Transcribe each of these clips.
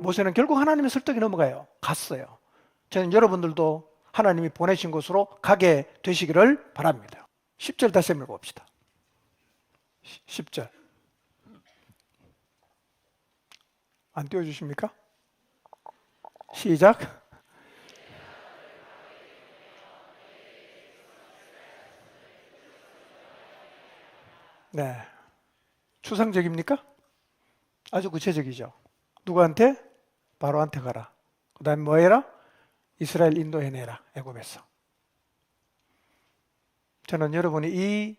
모세는 결국 하나님의 설득이 넘어가요. 갔어요. 저는 여러분들도 하나님이 보내신 곳으로 가게 되시기를 바랍니다. 10절 다시 한번 읽어봅시다. 10절. 안 띄워주십니까? 시작. 네. 추상적입니까? 아주 구체적이죠. 누구한테? 바로한테 가라. 그 다음에 뭐 해라? 이스라엘 인도해내라. 애굽에서. 저는 여러분이 이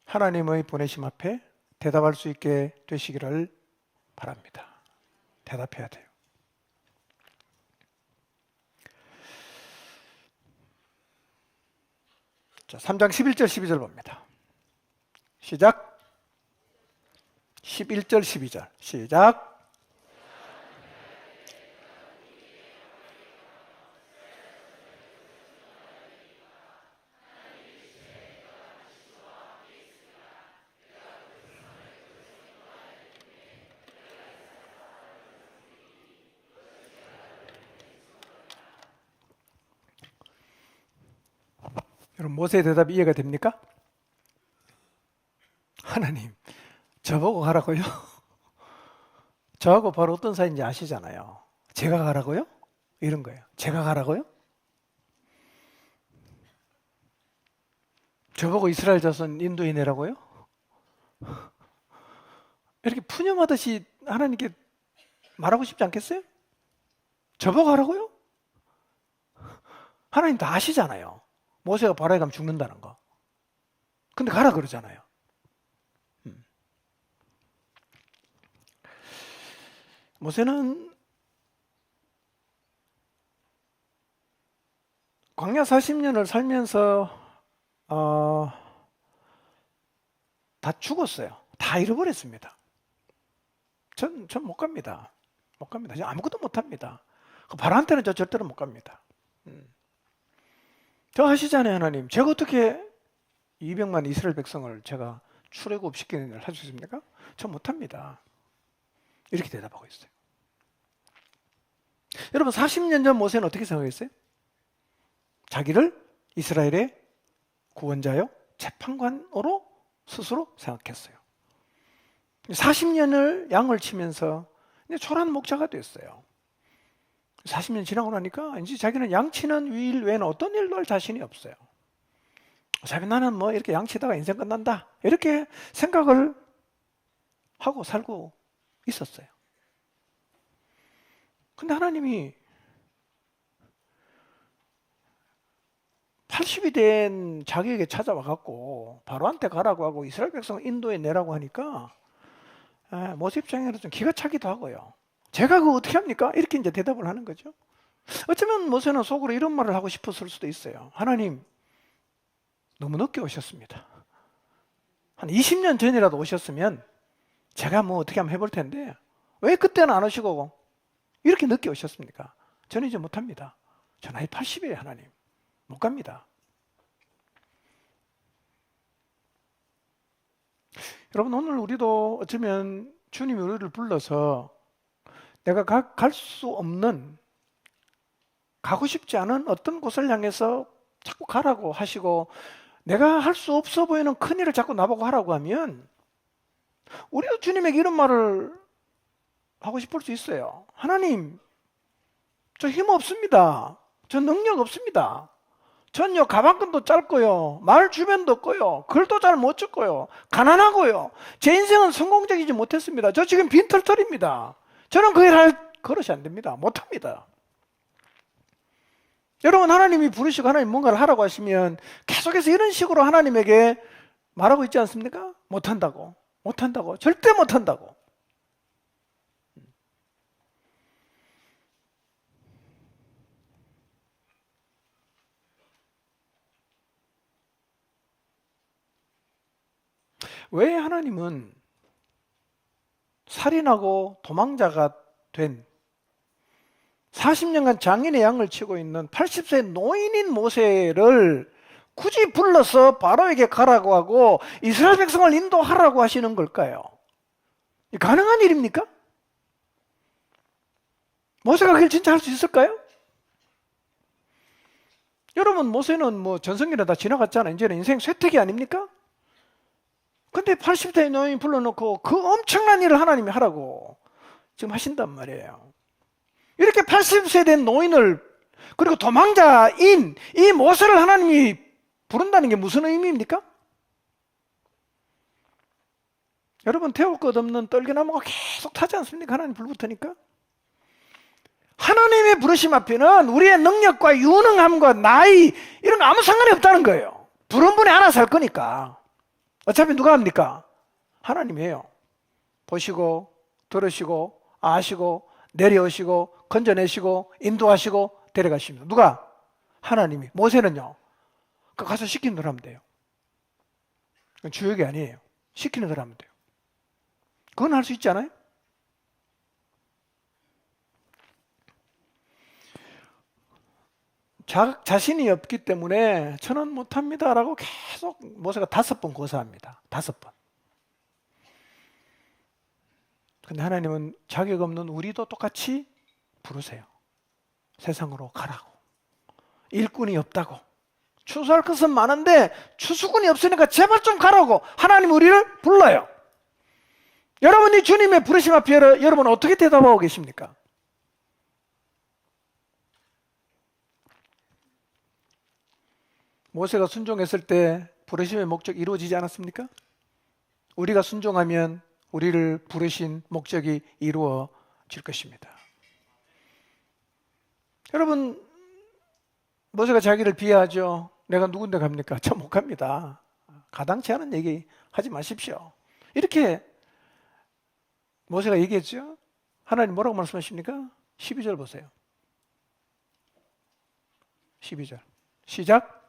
하나님의 보내심 앞에 대답할 수 있게 되시기를 바랍니다. 대답해야 돼요. 자, 3장 11절 12절 봅니다. 시작. 11절 12절 시작. 여러분 모세의 대답이 이해가 됩니까? 하나님, 저보고 가라고요? 저하고 바로 어떤 사이인지 아시잖아요. 제가 가라고요? 이런 거예요. 제가 가라고요? 저보고 이스라엘 자손 인도해내라고요? 이렇게 푸념하듯이 하나님께 말하고 싶지 않겠어요? 저보고 가라고요? 하나님 다 아시잖아요. 모세가 바로에 가면 죽는다는 거. 근데 가라 그러잖아요. 모세는 광야 40년을 살면서 다 죽었어요. 다 잃어버렸습니다. 전 못 갑니다. 못 갑니다. 아무것도 못 합니다. 바로한테는 저 절대로 못 갑니다. 저 하시잖아요, 하나님. 제가 어떻게 200만 이스라엘 백성을 제가 출애굽시키는 일을 할 수 있습니까? 저 못합니다. 이렇게 대답하고 있어요. 여러분 40년 전 모세는 어떻게 생각했어요? 자기를 이스라엘의 구원자요? 재판관으로 스스로 생각했어요. 40년을 양을 치면서 초라한 목자가 됐어요. 40년 지나고 나니까 이제 자기는 양치는 일 외에는 어떤 일도 할 자신이 없어요. 어차피 나는 뭐 이렇게 양치다가 인생 끝난다 이렇게 생각을 하고 살고 있었어요. 근데 하나님이 80이 된 자기에게 찾아와 갖고 바로한테 가라고 하고 이스라엘 백성을 인도해 내라고 하니까 모세 입장에는 좀 기가 차기도 하고요. 제가 그거 어떻게 합니까? 이렇게 이제 대답을 하는 거죠. 어쩌면 모세는 속으로 이런 말을 하고 싶었을 수도 있어요. 하나님, 너무 늦게 오셨습니다. 한 20년 전이라도 오셨으면 제가 뭐 어떻게 한번 해볼 텐데 왜 그때는 안 오시고 이렇게 늦게 오셨습니까? 저는 이제 못합니다. 저 나이 80이에요, 하나님. 못 갑니다. 여러분, 오늘 우리도 어쩌면 주님이 우리를 불러서 내가 갈 수 없는, 가고 싶지 않은 어떤 곳을 향해서 자꾸 가라고 하시고 내가 할 수 없어 보이는 큰 일을 자꾸 나보고 하라고 하면 우리도 주님에게 이런 말을 하고 싶을 수 있어요. 하나님, 저 힘 없습니다. 저 능력 없습니다. 전요 가방끈도 짧고요, 말 주변도 없고요, 글도 잘 못 적고요, 가난하고요, 제 인생은 성공적이지 못했습니다. 저 지금 빈털털입니다. 저는 그 일 할 그릇이 안 됩니다. 못합니다. 여러분, 하나님이 부르시고 하나님 뭔가를 하라고 하시면 계속해서 이런 식으로 하나님에게 말하고 있지 않습니까? 못한다고, 못한다고, 절대 못한다고. 왜 하나님은 살인하고 도망자가 된 40년간 장인의 양을 치고 있는 80세 노인인 모세를 굳이 불러서 바로에게 가라고 하고 이스라엘 백성을 인도하라고 하시는 걸까요? 가능한 일입니까? 모세가 그걸 진짜 할 수 있을까요? 여러분, 모세는 뭐 전성기는 다 지나갔잖아요. 이제는 인생 쇠퇴기 아닙니까? 근데 80대 노인 불러놓고 그 엄청난 일을 하나님이 하라고 지금 하신단 말이에요. 이렇게 80세 된 노인을, 그리고 도망자인 이 모세를 하나님이 부른다는 게 무슨 의미입니까? 여러분, 태울 것 없는 떨기나무가 계속 타지 않습니까? 하나님 불붙으니까. 하나님의 부르심 앞에는 우리의 능력과 유능함과 나이 이런 거 아무 상관이 없다는 거예요. 부른 분이 알아서 할 거니까. 어차피 누가 합니까? 하나님이 해요. 보시고 들으시고 아시고 내려오시고 건져내시고 인도하시고 데려가십니다. 누가? 하나님이. 모세는요, 가서 시키는 대로 하면 돼요. 주역이 아니에요. 시키는 대로 하면 돼요. 그건 할 수 있지 않아요? 자신이 없기 때문에 저는 못합니다 라고 계속 모세가 5번 고사합니다. 5번. 근데 하나님은 자격 없는 우리도 똑같이 부르세요. 세상으로 가라고. 일꾼이 없다고. 추수할 것은 많은데 추수꾼이 없으니까 제발 좀 가라고 하나님 우리를 불러요. 여러분이 주님의 부르심 앞에 여러분 어떻게 대답하고 계십니까? 모세가 순종했을 때 부르심의 목적이 이루어지지 않았습니까? 우리가 순종하면 우리를 부르신 목적이 이루어질 것입니다. 여러분, 모세가 자기를 비하하죠. 내가 누군데 갑니까? 저 못 갑니다. 가당치 않은 얘기 하지 마십시오. 이렇게 모세가 얘기했죠. 하나님 뭐라고 말씀하십니까? 12절 보세요. 12절 시작.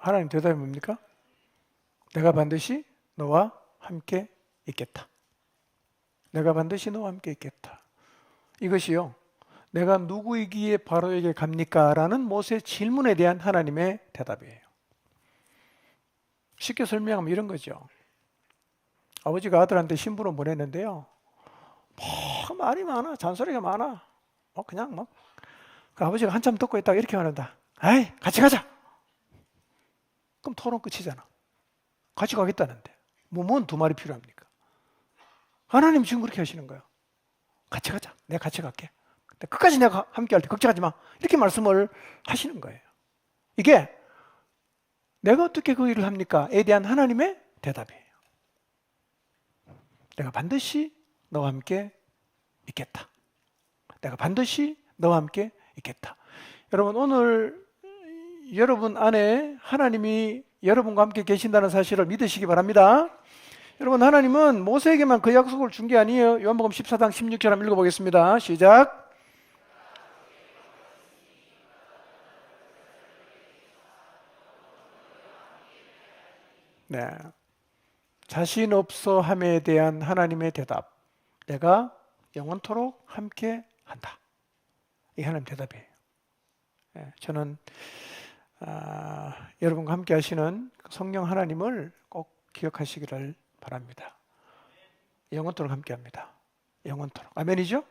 하나님 대답이 뭡니까? 내가 반드시 너와 함께 있겠다. 내가 반드시 너와 함께 있겠다. 이것이요, 내가 누구이기에 바로에게 갑니까? 라는 모세의 질문에 대한 하나님의 대답이에요. 쉽게 설명하면 이런 거죠. 아버지가 아들한테 신부로 보냈는데요, 말이 많아, 잔소리가 많아. 그냥 그 아버지가 한참 듣고 있다가 이렇게 말한다. 아이, 같이 가자. 그럼 토론 끝이잖아. 같이 가겠다는데 뭔 2마리 필요합니까? 하나님 지금 그렇게 하시는 거예요. 같이 가자. 내가 같이 갈게. 근데 끝까지 내가 함께 할 때 걱정하지 마. 이렇게 말씀을 하시는 거예요. 이게 내가 어떻게 그 일을 합니까?에 대한 하나님의 대답이에요. 내가 반드시 너와 함께 있겠다. 내가 반드시 너와 함께 있겠다. 여러분, 오늘 여러분 안에 하나님이 여러분과 함께 계신다는 사실을 믿으시기 바랍니다. 여러분, 하나님은 모세에게만 그 약속을 준 게 아니에요. 요한복음 14장 16절 한번 읽어보겠습니다. 시작. 네, 자신 없어 함에 대한 하나님의 대답. 내가 영원토록 함께 한다. 이 하나님 대답이에요. 저는 여러분과 함께 하시는 성령 하나님을 꼭 기억하시기를 바랍니다. 영원토록 함께 합니다. 영원토록. 아멘이죠?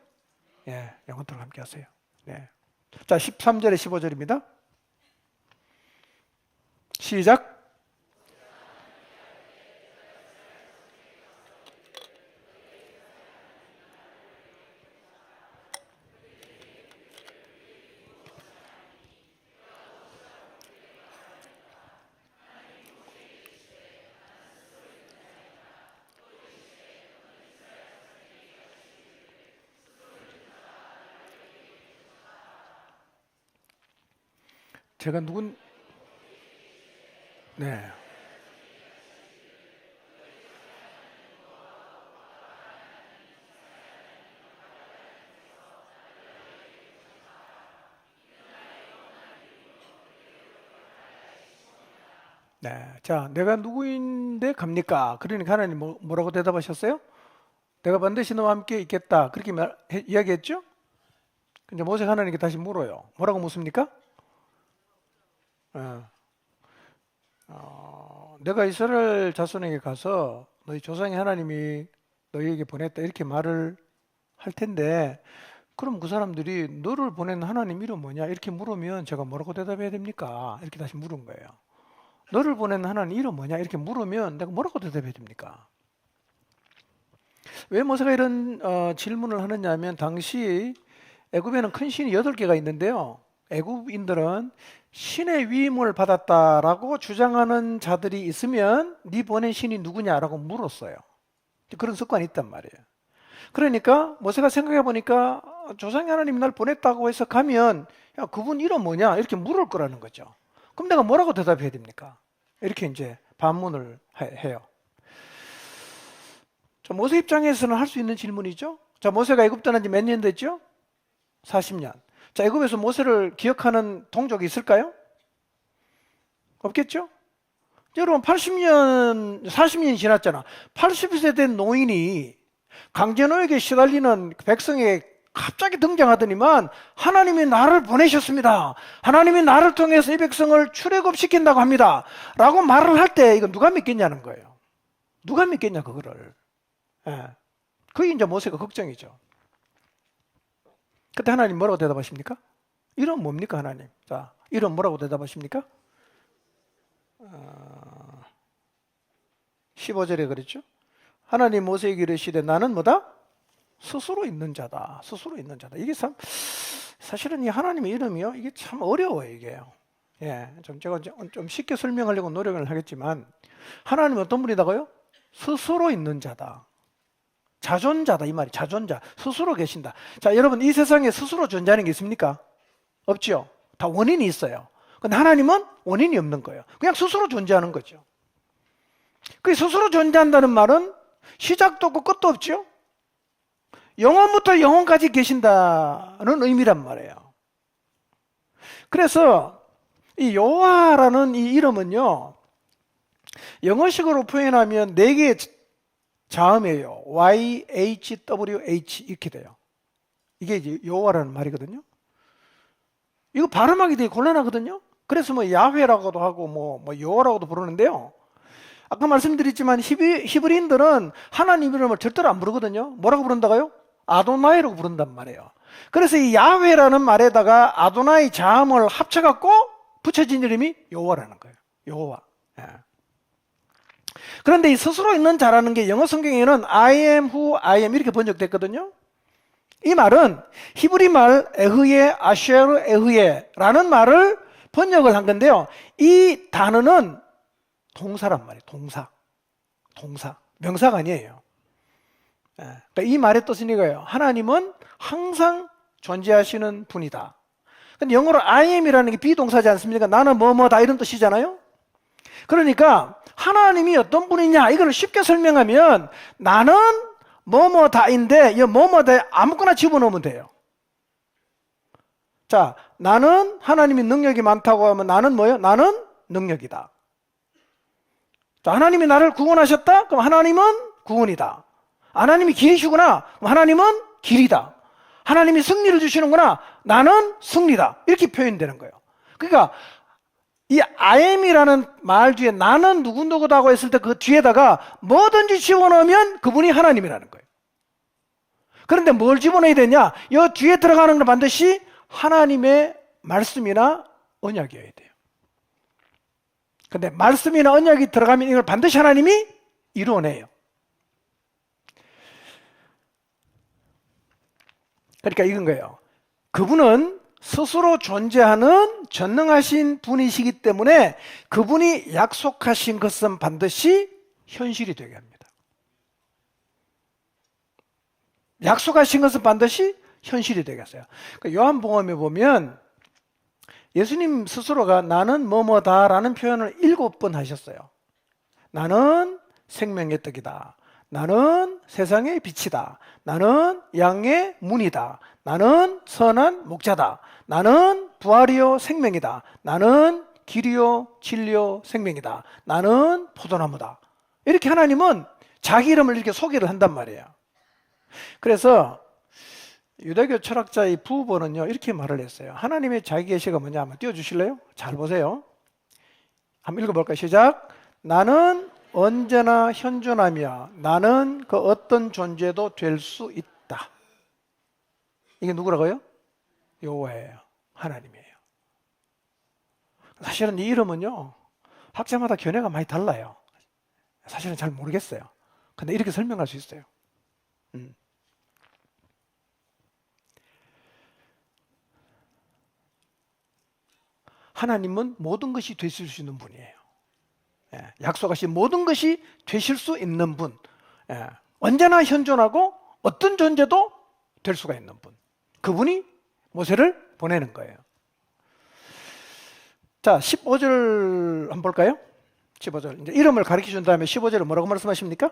예, 영원토록 함께 하세요. 네. 자, 13절에 15절입니다. 시작. 제가 네. 네. 자, 내가 누구인데 갑니까? 그러니까 하나님 뭐라고 대답하셨어요? 내가 반드시 너와 함께 있겠다. 그렇게 이야기했죠? 근데 모세가 하나님께 다시 물어요. 뭐라고 묻습니까? 내가 이스라엘 자손에게 가서 너희 조상의 하나님이 너희에게 보냈다 이렇게 말을 할 텐데, 그럼 그 사람들이 너를 보낸 하나님 이름 뭐냐 이렇게 물으면 제가 뭐라고 대답해야 됩니까? 이렇게 다시 물은 거예요. 너를 보낸 하나님 이름 뭐냐 이렇게 물으면 내가 뭐라고 대답해야 됩니까? 왜 모세가 이런 질문을 하느냐 하면, 당시 애굽에는 큰 신이 8개가 있는데요, 애굽인들은 신의 위임을 받았다라고 주장하는 자들이 있으면 네 보낸 신이 누구냐라고 물었어요. 그런 습관이 있단 말이에요. 그러니까 모세가 생각해 보니까 조상의 하나님이 날 보냈다고 해서 가면, 야, 그분 이름 뭐냐 이렇게 물을 거라는 거죠. 그럼 내가 뭐라고 대답해야 됩니까? 이렇게 이제 반문을 해요. 자, 모세 입장에서는 할 수 있는 질문이죠. 자, 모세가 애굽 떠난 지 몇 년 됐죠? 40년. 자, 애굽에서 모세를 기억하는 동족이 있을까요? 없겠죠? 여러분, 40년이 지났잖아. 80세 된 노인이 강제노역에 시달리는 백성에 갑자기 등장하더니만 하나님이 나를 보내셨습니다. 하나님이 나를 통해서 이 백성을 출애굽시킨다고 합니다. 라고 말을 할 때 이거 누가 믿겠냐는 거예요. 누가 믿겠냐 그거를. 예. 그게 이제 모세가 걱정이죠. 그때 하나님 뭐라고 대답하십니까? 이름 뭡니까 하나님? 자, 이름 뭐라고 대답하십니까? 15절에 그랬죠. 하나님 모세에게 이르시되 나는 뭐다? 스스로 있는 자다. 스스로 있는 자다. 이게 참, 사실은 이 하나님의 이름이요, 이게 참 어려워요, 이게요. 예, 제가 좀 쉽게 설명하려고 노력을 하겠지만, 하나님은 어떤 분이다고요? 스스로 있는 자다. 자존자다, 이 말이. 자존자. 스스로 계신다. 자, 여러분, 이 세상에 스스로 존재하는 게 있습니까? 없죠. 다 원인이 있어요. 근데 하나님은 원인이 없는 거예요. 그냥 스스로 존재하는 거죠. 그 스스로 존재한다는 말은 시작도 없고 끝도 없죠. 영원부터 영원까지 계신다는 의미란 말이에요. 그래서 이 여호와라는 이 이름은요, 영어식으로 표현하면 4개의 자음이에요. YHWH 이렇게 돼요. 이게 이제 여호와라는 말이거든요. 이거 발음하기 되게 곤란하거든요. 그래서 뭐 야훼라고도 하고 뭐 여호와라고도 부르는데요. 아까 말씀드렸지만 히브리인들은 하나님 이름을 절대로 안 부르거든요. 뭐라고 부른다고요? 아도나이라고 부른단 말이에요. 그래서 이 야훼라는 말에다가 아도나이 자음을 합쳐갖고 붙여진 이름이 여호와라는 거예요. 여호와. 예. 그런데 이 스스로 있는 자라는 게 영어 성경에는 I am who I am 이렇게 번역됐거든요. 이 말은 히브리 말 에흐예 아쉐르 에흐예라는 말을 번역을 한 건데요. 이 단어는 동사란 말이에요. 동사. 명사가 아니에요. 그러니까 이 말의 뜻은 이거예요. 하나님은 항상 존재하시는 분이다. 근데 영어로 I am이라는 게 비동사지 않습니까? 나는 뭐뭐다 이런 뜻이잖아요. 그러니까 하나님이 어떤 분이냐 이걸 쉽게 설명하면, 나는 뭐뭐다인데 이 뭐뭐다에 아무거나 집어넣으면 돼요. 자, 나는 하나님이 능력이 많다고 하면 나는 뭐예요? 나는 능력이다. 자, 하나님이 나를 구원하셨다? 그럼 하나님은 구원이다. 하나님이 길이시구나? 그럼 하나님은 길이다. 하나님이 승리를 주시는구나? 나는 승리다. 이렇게 표현되는 거예요. 그러니까 이 I am이라는 말 뒤에 나는 누구누구다고 했을 때 그 뒤에다가 뭐든지 집어넣으면 그분이 하나님이라는 거예요. 그런데 뭘 집어넣어야 되냐? 이 뒤에 들어가는 건 반드시 하나님의 말씀이나 언약이어야 돼요. 근데 말씀이나 언약이 들어가면 이걸 반드시 하나님이 이루어내요. 그러니까 이건 거예요. 그분은 스스로 존재하는 전능하신 분이시기 때문에 그분이 약속하신 것은 반드시 현실이 되게 합니다. 약속하신 것은 반드시 현실이 되게 하세요. 그러니까 요한복음에 보면 예수님 스스로가 나는 뭐뭐다라는 표현을 7번 하셨어요. 나는 생명의 떡이다. 나는 세상의 빛이다. 나는 양의 문이다. 나는 선한 목자다. 나는 부활이요 생명이다. 나는 길이요 진리요 생명이다. 나는 포도나무다. 이렇게 하나님은 자기 이름을 이렇게 소개를 한단 말이에요. 그래서 유대교 철학자의 부보는요 이렇게 말을 했어요. 하나님의 자기 계시가 뭐냐 한번 띄워주실래요? 잘 보세요. 한번 읽어볼까요? 시작. 나는 언제나 현존하며 나는 그 어떤 존재도 될 수 있다. 이게 누구라고요? 여호와예요. 하나님이에요. 사실은 이 이름은요, 학자마다 견해가 많이 달라요. 사실은 잘 모르겠어요. 근데 이렇게 설명할 수 있어요. 하나님은 모든 것이 되실 수 있는 분이에요. 약속하신 모든 것이 되실 수 있는 분. 언제나 현존하고 어떤 존재도 될 수가 있는 분. 그분이 모세를 보내는 거예요. 자, 15절 한번 볼까요? 15절. 이제 이름을 가르쳐 준 다음에 15절을 뭐라고 말씀하십니까?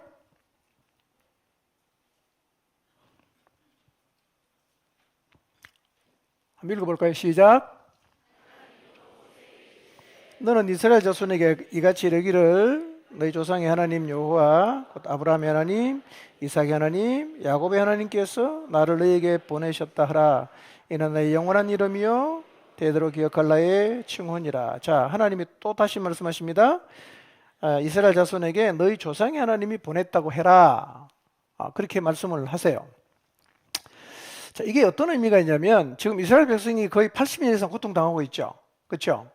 한번 읽어볼까요? 시작. 너는 이스라엘 자손에게 이같이 이르기를 너희 조상의 하나님 여호와 곧 아브라함의 하나님, 이삭의 하나님, 야곱의 하나님께서 나를 너희에게 보내셨다 하라. 이는 나의 영원한 이름이요 대대로 기억할 나의 칭호니라. 자, 하나님이 또 다시 말씀하십니다. 이스라엘 자손에게 너희 조상의 하나님이 보냈다고 해라. 그렇게 말씀을 하세요. 자, 이게 어떤 의미가 있냐면 지금 이스라엘 백성이 거의 80년 이상 고통당하고 있죠. 그렇죠?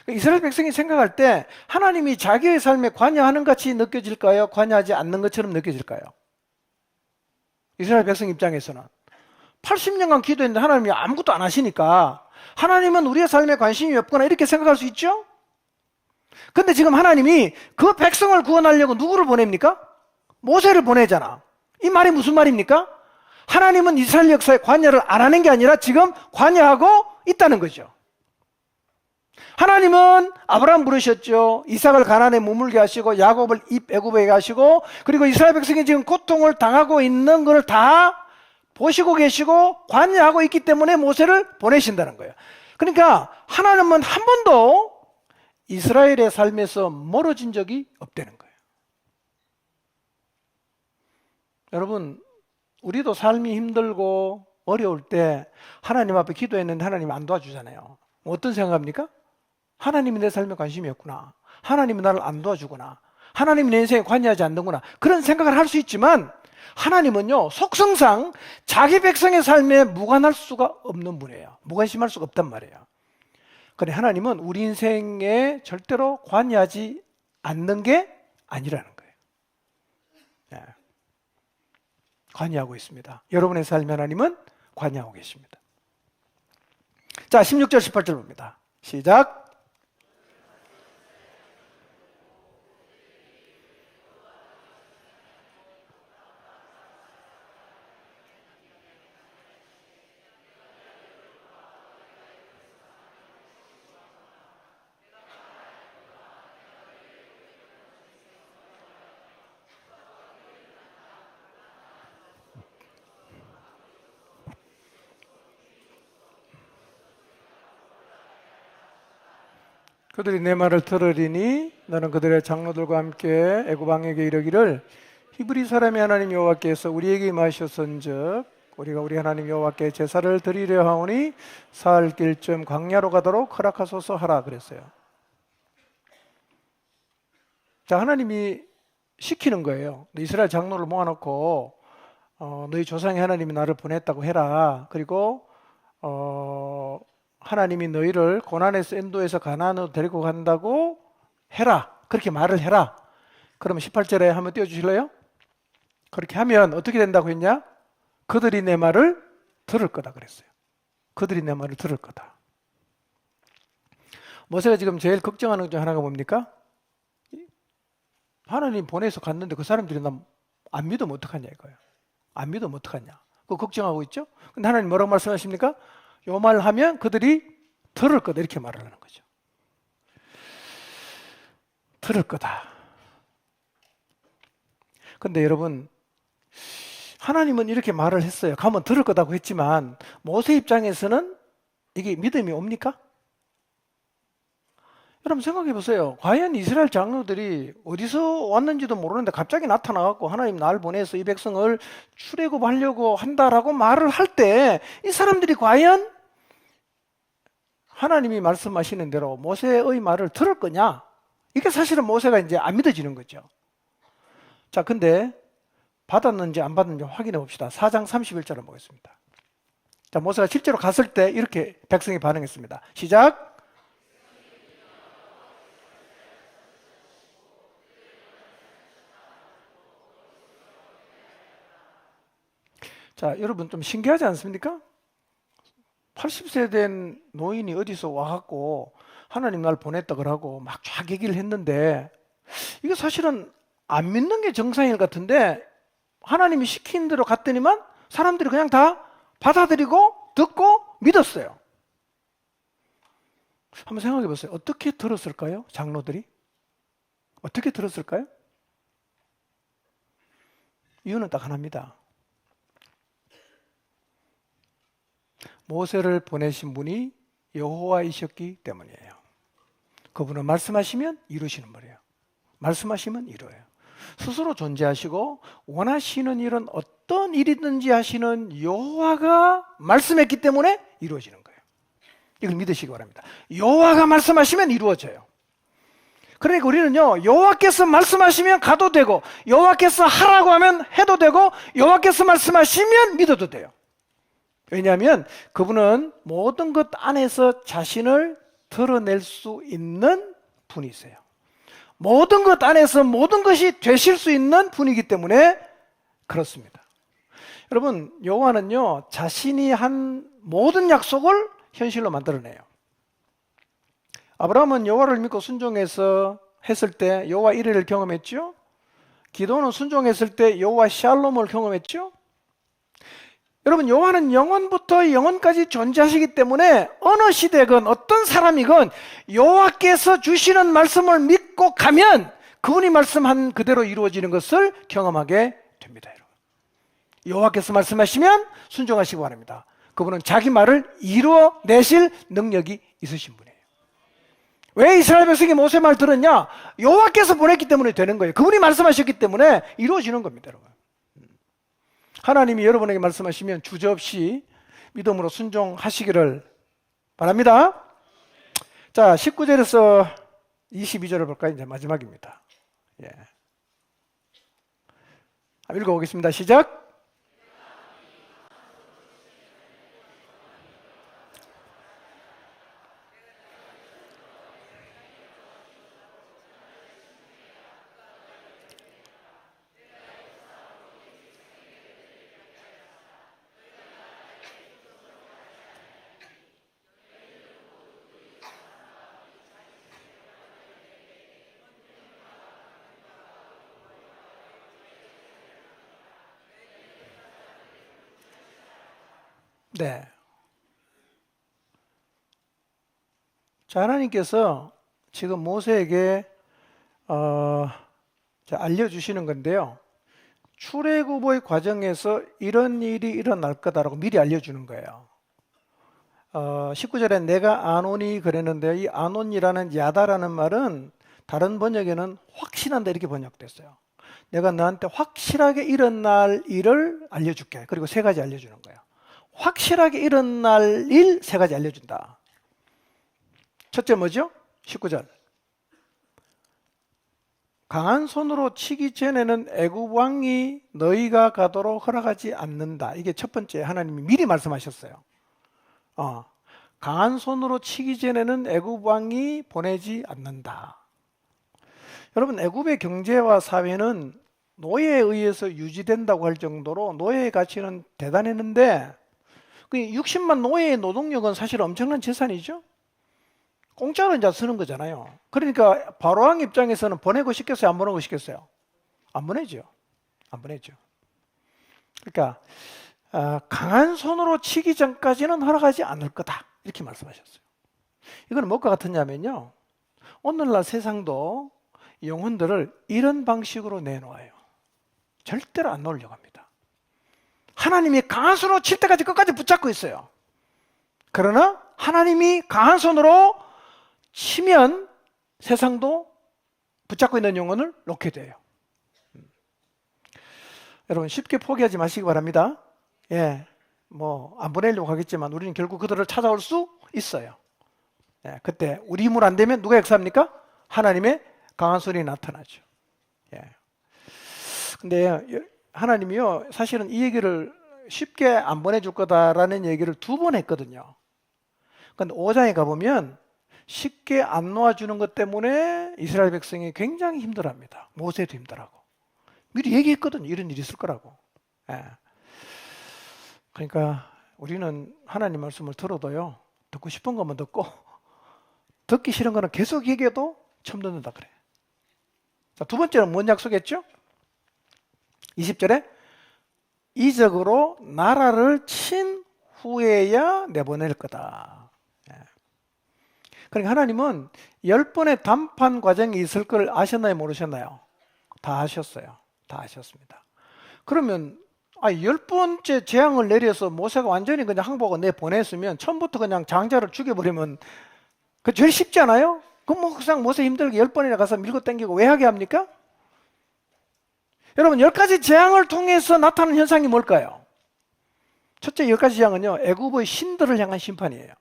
이스라엘 백성이 생각할 때 하나님이 자기의 삶에 관여하는 같이 느껴질까요? 관여하지 않는 것처럼 느껴질까요? 이스라엘 백성 입장에서는 80년간 기도했는데 하나님이 아무것도 안 하시니까 하나님은 우리의 삶에 관심이 없구나 이렇게 생각할 수 있죠? 근데 지금 하나님이 그 백성을 구원하려고 누구를 보냅니까? 모세를 보내잖아. 이 말이 무슨 말입니까? 하나님은 이스라엘 역사에 관여를 안 하는 게 아니라 지금 관여하고 있다는 거죠. 하나님은 아브라함 부르셨죠. 이삭을 가나안에 머물게 하시고 야곱을 애굽에 가시고 그리고 이스라엘 백성이 지금 고통을 당하고 있는 것을 다 보시고 계시고 관여하고 있기 때문에 모세를 보내신다는 거예요. 그러니까 하나님은 한 번도 이스라엘의 삶에서 멀어진 적이 없다는 거예요. 여러분, 우리도 삶이 힘들고 어려울 때 하나님 앞에 기도했는데 하나님 안 도와주잖아요. 어떤 생각합니까? 하나님이 내 삶에 관심이 없구나. 하나님이 나를 안 도와주구나. 하나님이 내 인생에 관여하지 않는구나. 그런 생각을 할 수 있지만 하나님은요, 속성상 자기 백성의 삶에 무관할 수가 없는 분이에요. 무관심할 수가 없단 말이에요. 그런데 하나님은 우리 인생에 절대로 관여하지 않는 게 아니라는 거예요. 네. 관여하고 있습니다. 여러분의 삶에 하나님은 관여하고 계십니다. 자, 16절 18절 봅니다. 시작. 그들이 내 말을 들으리니 너는 그들의 장로들과 함께 애굽 왕에게 이르기를 히브리 사람의 하나님 여호와께서 우리에게 임하셨은즉 우리가 우리 하나님 여호와께 제사를 드리려 하오니 사흘 길쯤 광야로 가도록 허락하소서 하라 그랬어요. 자, 하나님이 시키는 거예요. 이스라엘 장로를 모아놓고 너희 조상의 하나님이 나를 보냈다고 해라. 그리고 하나님이 너희를 고난에서 인도해서 가나안으로 데리고 간다고 해라. 그렇게 말을 해라. 그러면 18절에 한번 띄워주실래요? 그렇게 하면 어떻게 된다고 했냐? 그들이 내 말을 들을 거다 그랬어요. 그들이 내 말을 들을 거다. 모세가 지금 제일 걱정하는 것 중 하나가 뭡니까? 하나님 보내서 갔는데 그 사람들이 나 안 믿으면 어떡하냐 이거예요. 안 믿으면 어떡하냐. 그거 걱정하고 있죠? 근데 하나님 뭐라고 말씀하십니까? 요 말 하면 그들이 들을 거다 이렇게 말을 하는 거죠. 들을 거다. 근데 여러분, 하나님은 이렇게 말을 했어요. 가면 들을 거다고 했지만 모세 입장에서는 이게 믿음이 옵니까? 여러분 생각해 보세요. 과연 이스라엘 장로들이 어디서 왔는지도 모르는데 갑자기 나타나갖고 하나님 날 보내서 이 백성을 출애굽하려고 한다라고 말을 할 때 이 사람들이 과연 하나님이 말씀하시는 대로 모세의 말을 들을 거냐? 이게 사실은 모세가 이제 안 믿어지는 거죠. 자, 근데 받았는지 안 받았는지 확인해 봅시다. 4장 31절을 보겠습니다. 자, 모세가 실제로 갔을 때 이렇게 백성이 반응했습니다. 시작. 자, 여러분 좀 신기하지 않습니까? 80세 된 노인이 어디서 와갖고 하나님 날 보냈다 그러고 막 쫙 얘기를 했는데 이게 사실은 안 믿는 게 정상일 것 같은데 하나님이 시킨 대로 갔더니만 사람들이 그냥 다 받아들이고 듣고 믿었어요. 한번 생각해 보세요. 어떻게 들었을까요? 장로들이? 어떻게 들었을까요? 이유는 딱 하나입니다. 모세를 보내신 분이 여호와이셨기 때문이에요. 그분은 말씀하시면 이루시는 거예요. 말씀하시면 이루어요. 스스로 존재하시고 원하시는 일은 어떤 일이든지 하시는 여호와가 말씀했기 때문에 이루어지는 거예요. 이걸 믿으시기 바랍니다. 여호와가 말씀하시면 이루어져요. 그러니까 우리는요, 여호와께서 말씀하시면 가도 되고 여호와께서 하라고 하면 해도 되고 여호와께서 말씀하시면 믿어도 돼요. 왜냐하면 그분은 모든 것 안에서 자신을 드러낼 수 있는 분이세요. 모든 것 안에서 모든 것이 되실 수 있는 분이기 때문에 그렇습니다. 여러분, 여호와는요, 자신이 한 모든 약속을 현실로 만들어내요. 아브라함은 여호와를 믿고 순종해서 했을 때 여호와 이레를 경험했죠. 기도는 순종했을 때 여호와 샬롬을 경험했죠. 여러분, 여호와는 영원부터 영원까지 존재하시기 때문에 어느 시대건 어떤 사람이건 여호와께서 주시는 말씀을 믿고 가면 그분이 말씀한 그대로 이루어지는 것을 경험하게 됩니다. 여러분, 여호와께서 말씀하시면 순종하시기 바랍니다. 그분은 자기 말을 이루어내실 능력이 있으신 분이에요. 왜 이스라엘 백성이 모세 말 들었냐? 여호와께서 보냈기 때문에 되는 거예요. 그분이 말씀하셨기 때문에 이루어지는 겁니다. 여러분, 하나님이 여러분에게 말씀하시면 주저없이 믿음으로 순종하시기를 바랍니다. 자, 19절에서 22절을 볼까요? 이제 마지막입니다. 예. 읽어보겠습니다. 시작. 네. 자, 하나님께서 지금 모세에게 알려주시는 건데요. 출애굽의 과정에서 이런 일이 일어날 거다라고 미리 알려주는 거예요. 19절에 내가 아노니 그랬는데요. 이 아논이라는 야다라는 말은 다른 번역에는 확신한다 이렇게 번역됐어요. 내가 너한테 확실하게 일어날 일을 알려줄게. 그리고 세 가지 알려주는 거예요. 확실하게 일어날 일 세 가지 알려준다. 첫째 뭐죠? 19절. 강한 손으로 치기 전에는 애굽 왕이 너희가 가도록 허락하지 않는다. 이게 첫 번째 하나님이 미리 말씀하셨어요. 강한 손으로 치기 전에는 애굽 왕이 보내지 않는다. 여러분, 애굽의 경제와 사회는 노예에 의해서 유지된다고 할 정도로 노예의 가치는 대단했는데 60만 노예의 노동력은 사실 엄청난 재산이죠. 공짜로 이제 쓰는 거잖아요. 그러니까 바로왕 입장에서는 보내고 싶겠어요? 안 보내고 싶겠어요? 안 보내죠. 안 보내죠. 그러니까 강한 손으로 치기 전까지는 허락하지 않을 거다. 이렇게 말씀하셨어요. 이건 뭐가 같으냐면요. 오늘날 세상도 영혼들을 이런 방식으로 내놓아요. 절대로 안 놓으려고 합니다. 하나님이 강한 손으로 칠 때까지 끝까지 붙잡고 있어요. 그러나 하나님이 강한 손으로 치면 세상도 붙잡고 있는 영혼을 놓게 돼요. 여러분, 쉽게 포기하지 마시기 바랍니다. 예, 안 보내려고 하겠지만 우리는 결국 그들을 찾아올 수 있어요. 예, 그때 우리 힘으로 안 되면 누가 역사합니까? 하나님의 강한 손이 나타나죠. 예. 근데 하나님이요, 사실은 이 얘기를 쉽게 안 보내줄 거다라는 얘기를 2번 했거든요. 근데 5장에 가보면 쉽게 안 놓아주는 것 때문에 이스라엘 백성이 굉장히 힘들어합니다. 모세도 힘들어하고. 미리 얘기했거든요. 이런 일이 있을 거라고. 예. 그러니까 우리는 하나님 말씀을 들어도요, 듣고 싶은 것만 듣고 듣기 싫은 거는 계속 얘기해도 처음 듣는다 그래. 자, 2번째는 뭔 약속했죠? 20절에 이적으로 나라를 친 후에야 내보낼 거다. 그러니까 하나님은 10번의 담판 과정이 있을 걸 아셨나요? 모르셨나요? 다 아셨어요. 다 아셨습니다. 그러면 10번째 재앙을 내려서 모세가 완전히 그냥 항복하고 내보냈으면 처음부터 그냥 장자를 죽여버리면 그 제일 쉽지 않아요? 그럼 뭐 그냥 모세 힘들게 10번이나 가서 밀고 당기고 왜 하게 합니까? 여러분 10가지 재앙을 통해서 나타나는 현상이 뭘까요? 첫째 10가지 재앙은요, 애굽의 신들을 향한 심판이에요.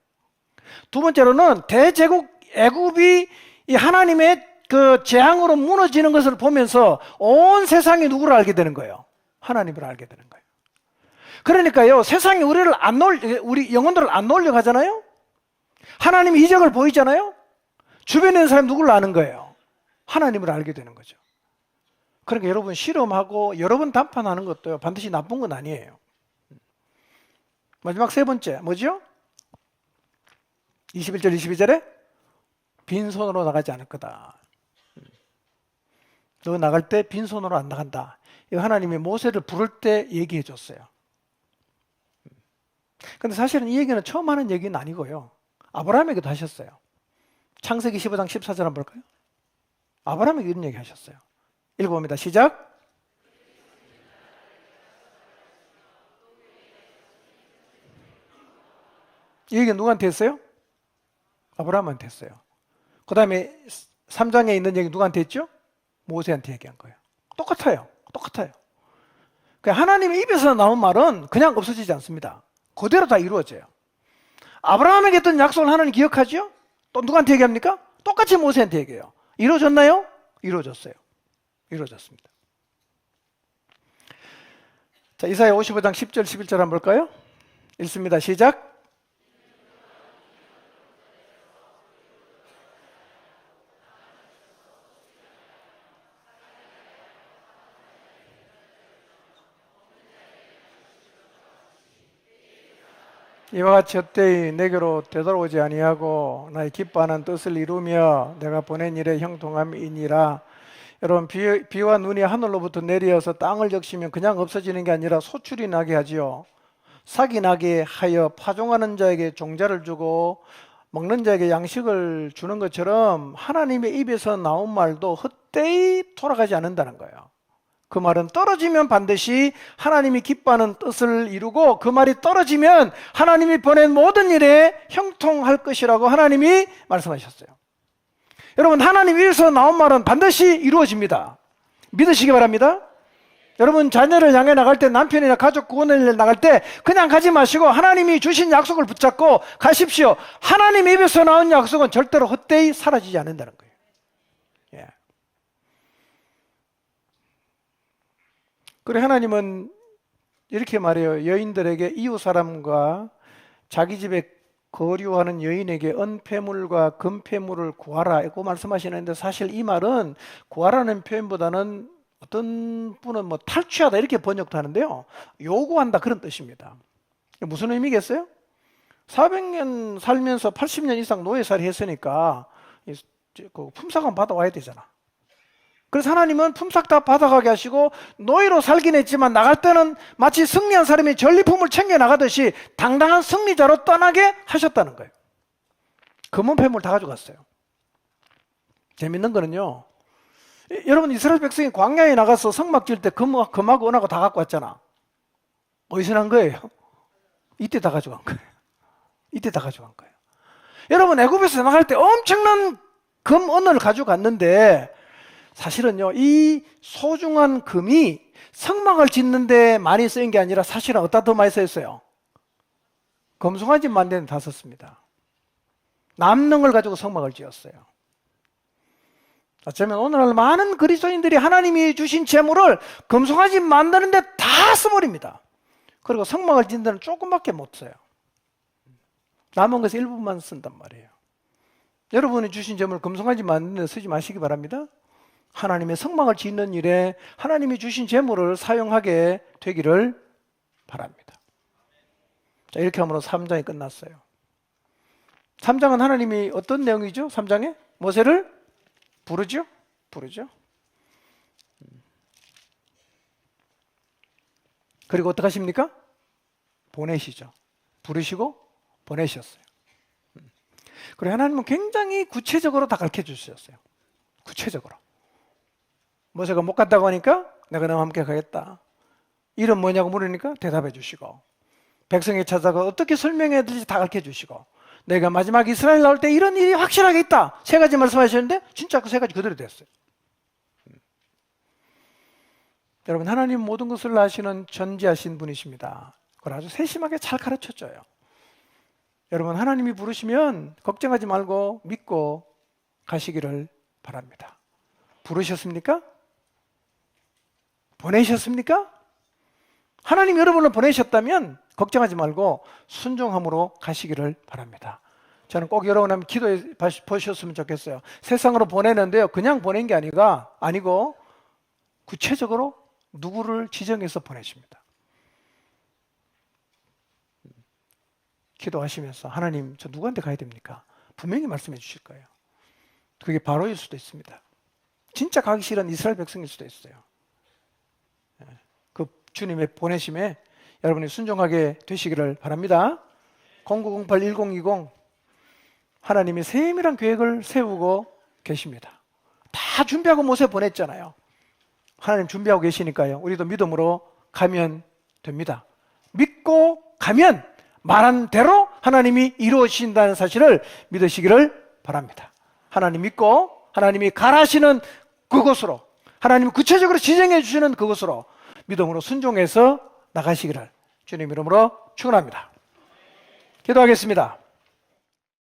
2번째로는 대제국 애굽이 이 하나님의 그 재앙으로 무너지는 것을 보면서 온 세상이 누구를 알게 되는 거예요? 하나님을 알게 되는 거예요. 그러니까요, 세상이 우리 영혼들을 안 놀려고 하잖아요? 하나님이 이적을 보이잖아요? 주변에 있는 사람이 누구를 아는 거예요? 하나님을 알게 되는 거죠. 그러니까 여러분 실험하고 여러 번 담판하는 것도요, 반드시 나쁜 건 아니에요. 마지막 3번째 뭐죠? 21절 22절에 빈손으로 나가지 않을 거다. 너 나갈 때 빈손으로 안 나간다. 이거 하나님이 모세를 부를 때 얘기해 줬어요. 근데 사실은 이 얘기는 처음 하는 얘기는 아니고요, 아브라함에게도 하셨어요. 창세기 15장 14절 한번 볼까요? 아브라함에게 이런 얘기 하셨어요. 읽어봅니다. 시작. 이 얘기는 누구한테 했어요? 아브라함한테 했어요. 그 다음에 3장에 있는 얘기 누구한테 했죠? 모세한테 얘기한 거예요. 똑같아요. 똑같아요. 하나님의 입에서 나온 말은 그냥 없어지지 않습니다. 그대로 다 이루어져요. 아브라함에게 했던 약속을 하나님 기억하죠? 또 누구한테 얘기합니까? 똑같이 모세한테 얘기해요. 이루어졌나요? 이루어졌어요. 이루어졌습니다. 자, 이사야 55장 10절 11절 한번 볼까요? 읽습니다. 시작. 이와 같이 헛되이 내게로 되돌아오지 아니하고 나의 기뻐하는 뜻을 이루며 내가 보낸 일에 형통함이니라. 여러분, 비와 눈이 하늘로부터 내려서 땅을 적시면 그냥 없어지는 게 아니라 소출이 나게 하지요. 삭이 나게 하여 파종하는 자에게 종자를 주고 먹는 자에게 양식을 주는 것처럼 하나님의 입에서 나온 말도 헛되이 돌아가지 않는다는 거예요. 그 말은 떨어지면 반드시 하나님이 기뻐하는 뜻을 이루고, 그 말이 떨어지면 하나님이 보낸 모든 일에 형통할 것이라고 하나님이 말씀하셨어요. 여러분, 하나님 위에서 나온 말은 반드시 이루어집니다. 믿으시기 바랍니다. 여러분, 자녀를 향해 나갈 때, 남편이나 가족 구원을 나갈 때 그냥 가지 마시고 하나님이 주신 약속을 붙잡고 가십시오. 하나님 입에서 나온 약속은 절대로 헛되이 사라지지 않는다는 거예요. 예. 그리고 하나님은 이렇게 말해요. 여인들에게 이웃 사람과 자기 집에 거류하는 여인에게 은폐물과 금폐물을 구하라, 이거 말씀하시는데, 사실 이 말은 구하라는 표현보다는 어떤 분은 뭐 탈취하다 이렇게 번역도 하는데요, 요구한다 그런 뜻입니다. 무슨 의미겠어요? 400년 살면서 80년 이상 노예살이 했으니까 품삯은 받아와야 되잖아. 그래서 하나님은 품삯 다 받아가게 하시고 노예로 살긴 했지만 나갈 때는 마치 승리한 사람이 전리품을 챙겨 나가듯이 당당한 승리자로 떠나게 하셨다는 거예요. 금은 폐물 다 가져갔어요. 재밌는 거는요, 여러분, 이스라엘 백성이 광야에 나가서 성막 지을 때 금하고 은하고 다 갖고 왔잖아. 어디서 난 거예요? 이때 다 가져간 거예요. 이때 다 가져간 거예요. 여러분, 애굽에서 나갈 때 엄청난 금, 은을 가져갔는데, 사실은요, 이 소중한 금이 성막을 짓는데 많이 쓰인 게 아니라 사실은 어디다 더 많이 쓰였어요? 금송아지 만드는 데 다 썼습니다. 남는 걸 가지고 성막을 지었어요. 어쩌면 오늘날 많은 그리스도인들이 하나님이 주신 재물을 금송아지 만드는 데 다 써버립니다. 그리고 성막을 짓는 데는 조금밖에 못 써요. 남은 것의 일부분만 쓴단 말이에요. 여러분이 주신 재물을 금송아지 만드는 데 쓰지 마시기 바랍니다. 하나님의 성막을 짓는 일에 하나님이 주신 재물을 사용하게 되기를 바랍니다. 자, 이렇게 함으로 3장이 끝났어요. 3장은 하나님이 어떤 내용이죠? 3장에 모세를 부르죠? 그리고 어떻게 하십니까? 보내시죠. 부르시고 보내셨어요. 그리고 하나님은 굉장히 구체적으로 다 가르쳐 주셨어요. 구체적으로. 모세가 못 갔다고 하니까 내가 너와 함께 가겠다. 이름 뭐냐고 물으니까 대답해 주시고, 백성에 찾아가 어떻게 설명해야 될지 다 가르쳐 주시고, 내가 마지막 이스라엘 나올 때 이런 일이 확실하게 있다. 3가지 말씀하셨는데 진짜 그 3가지 그대로 됐어요. 여러분, 하나님 모든 것을 아시는 전지하신 분이십니다. 그걸 아주 세심하게 잘 가르쳐줘요. 여러분, 하나님이 부르시면 걱정하지 말고 믿고 가시기를 바랍니다. 부르셨습니까? 보내셨습니까? 하나님 여러분을 보내셨다면 걱정하지 말고 순종함으로 가시기를 바랍니다. 저는 꼭 여러분 한번 기도해 보셨으면 좋겠어요. 세상으로 보내는데요, 그냥 보낸 게 아니고 구체적으로 누구를 지정해서 보내십니다. 기도하시면서 하나님, 저 누구한테 가야 됩니까? 분명히 말씀해 주실 거예요. 그게 바로일 수도 있습니다. 진짜 가기 싫은 이스라엘 백성일 수도 있어요. 그 주님의 보내심에 여러분이 순종하게 되시기를 바랍니다. 0908-1020 하나님이 세밀한 계획을 세우고 계십니다. 다 준비하고 모세 보냈잖아요. 하나님 준비하고 계시니까요, 우리도 믿음으로 가면 됩니다. 믿고 가면 말한 대로 하나님이 이루어진다는 사실을 믿으시기를 바랍니다. 하나님 믿고 하나님이 가라시는 그곳으로, 하나님이 구체적으로 지정해 주시는 그곳으로 믿음으로 순종해서 나가시기를 주님 이름으로 축원합니다. 기도하겠습니다.